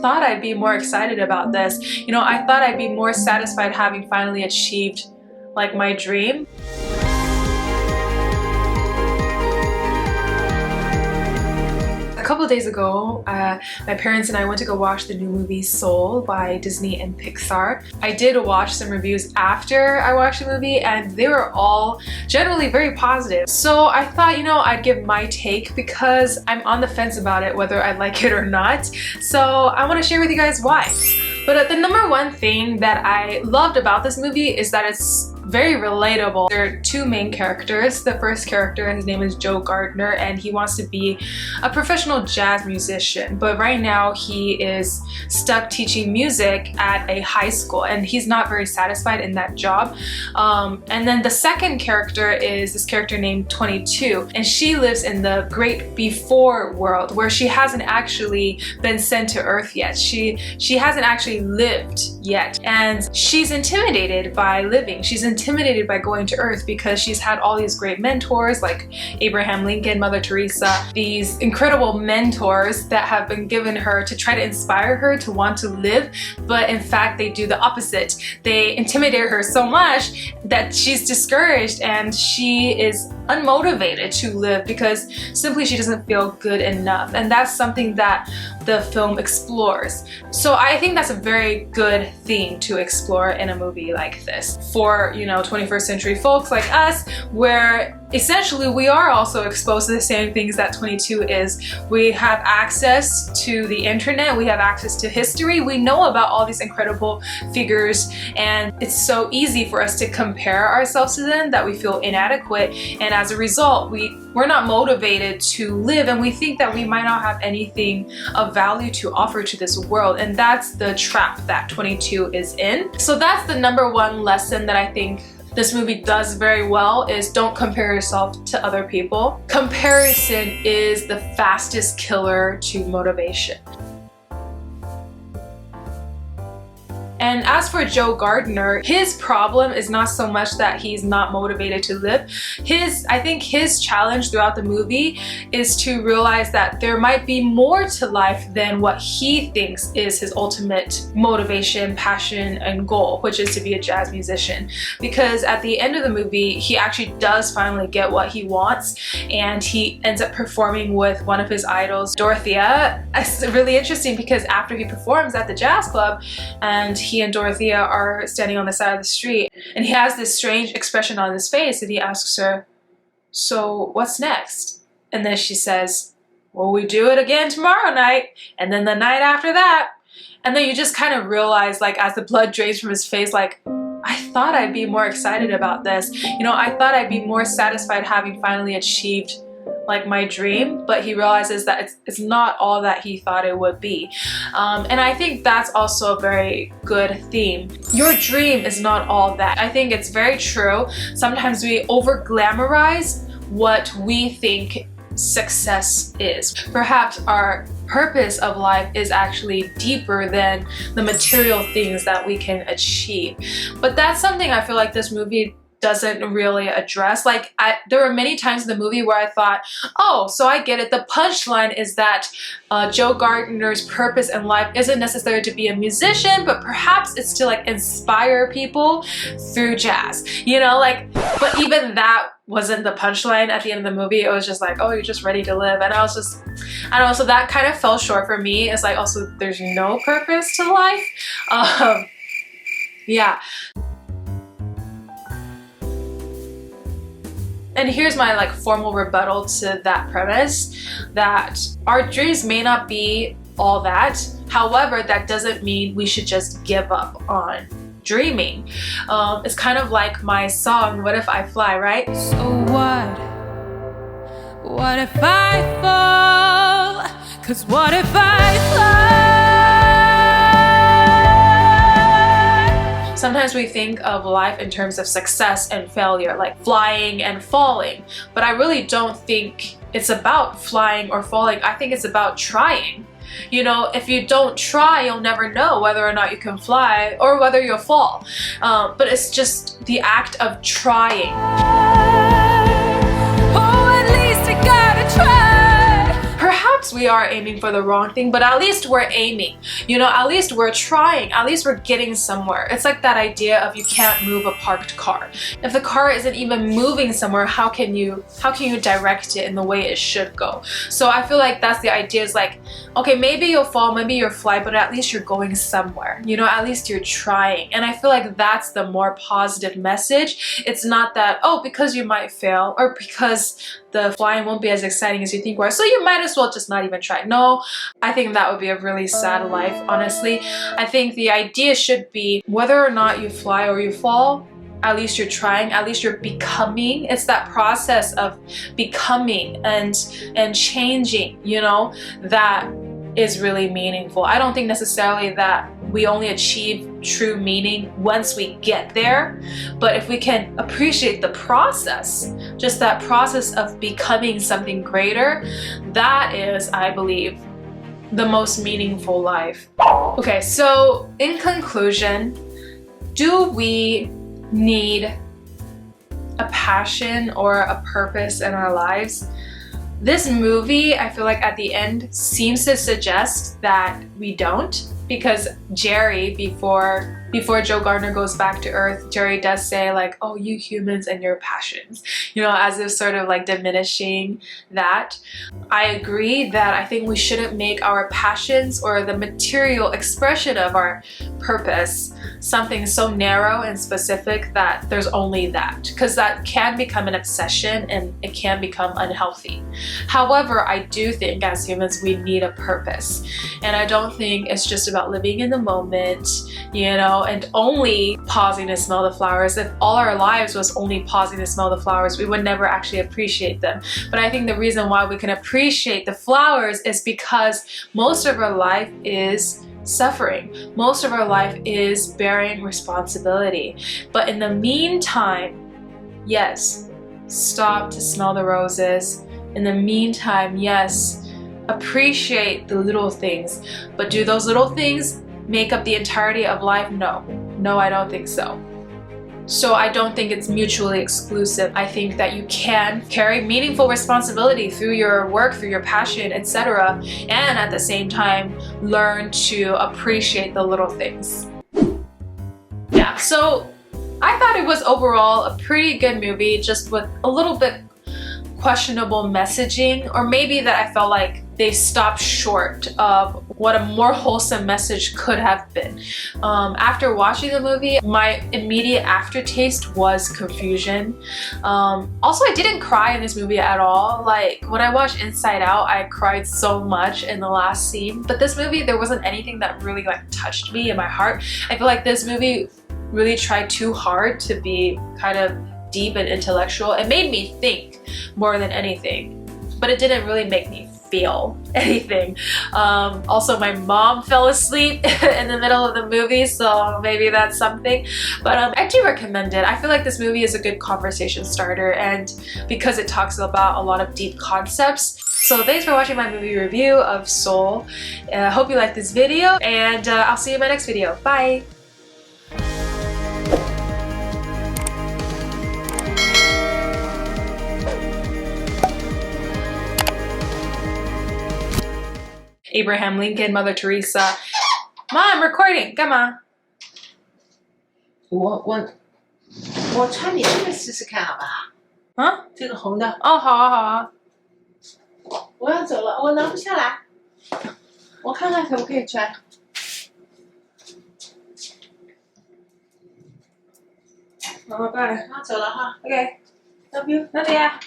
thought I'd be more excited about this. You know, I thought I'd be more satisfied having finally achieved like my dream. A couple of days ago, my parents and I went to go watch the new movie Soul by Disney and Pixar. I did watch some reviews after I watched the movie and they were all generally very positive. So I thought, you know, I'd give my take because I'm on the fence about it, whether I like it or not. So I want to share with you guys why. But the number one thing that I loved about this movie is that it's very relatable. There are two main characters. The first character, his name is Joe Gardner, and he wants to be a professional jazz musician, but right now he is stuck teaching music at a high school and he's not very satisfied in that job. And then the second character is this character named 22, and she lives in the great before world where she hasn't actually been sent to Earth yet. She hasn't actually lived yet, and she's intimidated by living. She's intimidated by going to Earth because she's had all these great mentors like Abraham Lincoln, Mother Teresa, these incredible mentors that have been given her to try to inspire her to want to live, but in fact they do the opposite. They intimidate her so much that she's discouraged and she is unmotivated to live because simply she doesn't feel good enough, and that's something that the film explores. So I think that's a very good theme to explore in a movie like this for, you know, 21st century folks like us, where essentially we are also exposed to the same things that 22 is. We have access to the internet, we have access to history, we know about all these incredible figures, and it's so easy for us to compare ourselves to them that we feel inadequate, and as a result we're not motivated to live, and we think that we might not have anything of value to offer to this world, and that's the trap that 22 is in. So that's the number one lesson that I think this movie does very well, is don't compare yourself to other people. Comparison is the fastest killer to motivation. And as for Joe Gardner, his problem is not so much that he's not motivated to live. I think his challenge throughout the movie is to realize that there might be more to life than what he thinks is his ultimate motivation, passion, and goal, which is to be a jazz musician. Because at the end of the movie, he actually does finally get what he wants, and he ends up performing with one of his idols, Dorothea. It's really interesting because after he performs at the jazz club, and he and Dorothea are standing on the side of the street, and he has this strange expression on his face, and he asks her, "So what's next?" And then she says, "Well, we do it again tomorrow night, and then the night after that." And then you just kind of realize, like, as the blood drains from his face, like, I thought I'd be more excited about this. You know, I thought I'd be more satisfied having finally achieved like my dream, but he realizes that it's not all that he thought it would be. And I think that's also a very good theme. Your dream is not all that. I think it's very true. Sometimes we over glamorize what we think success is. Perhaps our purpose of life is actually deeper than the material things that we can achieve. But that's something I feel like this movie doesn't really address. Like, there were many times in the movie where I thought, oh, so I get it. The punchline is that Joe Gardner's purpose in life isn't necessarily to be a musician, but perhaps it's to like inspire people through jazz. You know, like, but even that wasn't the punchline at the end of the movie. It was just like, oh, you're just ready to live. And I was just, I don't know, so that kind of fell short for me. It's like, also, there's no purpose to life. Yeah. And here's my like formal rebuttal to that premise, that our dreams may not be all that. However, that doesn't mean we should just give up on dreaming. It's kind of like my song, What If I Fly, right? So what if I fall? 'Cause what if I fly? Sometimes we think of life in terms of success and failure, like flying and falling, but I really don't think it's about flying or falling. I think it's about trying. You know, if you don't try, you'll never know whether or not you can fly or whether you'll fall. But it's just the act of trying. Oh, at least I gotta try. Perhaps perhaps we are aiming for the wrong thing, but at least we're aiming. You know, at least we're trying. At least we're getting somewhere. It's like that idea of you can't move a parked car. If the car isn't even moving somewhere, how can you direct it in the way it should go? So I feel like that's the idea, is like, okay, maybe you'll fall, maybe you'll fly, but at least you're going somewhere. You know, at least you're trying. And I feel like that's the more positive message. It's not that, oh, because you might fail, or because the flying won't be as exciting as you think, so you might as well just not even try. No, I think that would be a really sad life, honestly. I think the idea should be, whether or not you fly or you fall, at least you're trying, at least you're becoming. It's that process of becoming and changing, you know, that is really meaningful. I don't think necessarily that we only achieve true meaning once we get there, but if we can appreciate the process, just that process of becoming something greater, that is, I believe, the most meaningful life. Okay, so in conclusion, do we need a passion or a purpose in our lives? This movie, I feel like at the end, seems to suggest that we don't, because Jerry, before Joe Gardner goes back to Earth, Jerry does say like, oh, you humans and your passions, you know, as if sort of like diminishing that. I agree that I think we shouldn't make our passions or the material expression of our purpose something so narrow and specific that there's only that, because that can become an obsession and it can become unhealthy. However, I do think as humans we need a purpose, and I don't think it's just about living in the moment, you know, and only pausing to smell the flowers. If all our lives was only pausing to smell the flowers, we would never actually appreciate them. But I think the reason why we can appreciate the flowers is because most of our life is suffering. Most of our life is bearing responsibility. But in the meantime, yes, stop to smell the roses. In the meantime, yes, appreciate the little things. But do those little things make up the entirety of life? No. No, I don't think so. So I don't think it's mutually exclusive. I think that you can carry meaningful responsibility through your work, through your passion, etc., and at the same time learn to appreciate the little things. Yeah, so I thought it was overall a pretty good movie, just with a little bit questionable messaging, or maybe that I felt like they stopped short of what a more wholesome message could have been. After watching the movie, my immediate aftertaste was confusion. Also, I didn't cry in this movie at all. Like when I watched Inside Out, I cried so much in the last scene, but this movie, there wasn't anything that really like touched me in my heart. I feel like this movie really tried too hard to be kind of deep and intellectual. It made me think more than anything, but it didn't really make me feel anything. Also, my mom fell asleep in the middle of the movie, so maybe that's something. But I do recommend it. I feel like this movie is a good conversation starter, and because it talks about a lot of deep concepts. So thanks for watching my movie review of Soul. Hope you liked this video, and I'll see you in my next video. Bye! Abraham Lincoln, Mother Teresa. Mom, recording. 干嘛？我穿你这个试试看好不好？啊？这个红的。哦，好啊，好啊。我要走了，我拿不下来。我看看可不可以穿。好，拜。那走了哈。OK。 Love you。那对呀。